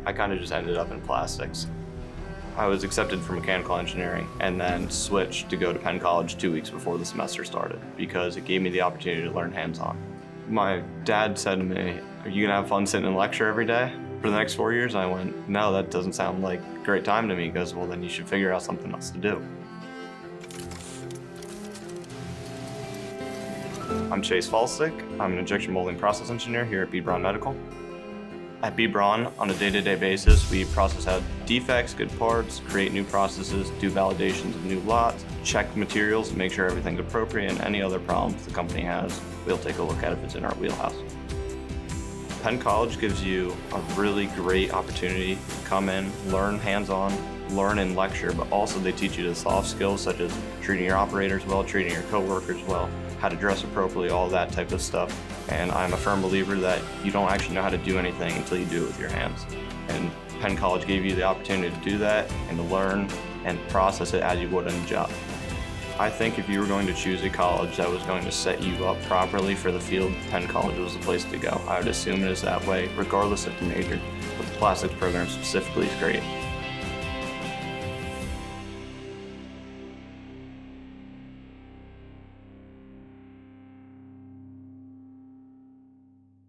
I kind of just ended up in plastics. I was accepted for mechanical engineering and then switched to go to Penn College 2 weeks before the semester started because it gave me the opportunity to learn hands-on. My dad said to me, "Are you gonna have fun sitting in lecture every day for the next 4 years?" I went, "No, that doesn't sound like a great time to me." He goes, "Well, then you should figure out something else to do." I'm Chase Falsick. I'm an injection molding process engineer here at B. Braun Medical. At B. Braun, on a day-to-day basis, we process out defects, good parts, create new processes, do validations of new lots, check materials and make sure everything's appropriate, and any other problems the company has, we'll take a look at if it's in our wheelhouse. Penn College gives you a really great opportunity to come in, learn hands-on, learn and lecture, but also they teach you the soft skills such as treating your operators well, treating your coworkers well, how to dress appropriately, all that type of stuff. And I'm a firm believer that you don't actually know how to do anything until you do it with your hands. And Penn College gave you the opportunity to do that and to learn and process it as you would in a job. I think if you were going to choose a college that was going to set you up properly for the field, Penn College was the place to go. I would assume it is that way, regardless of the major, but the plastics program specifically is great.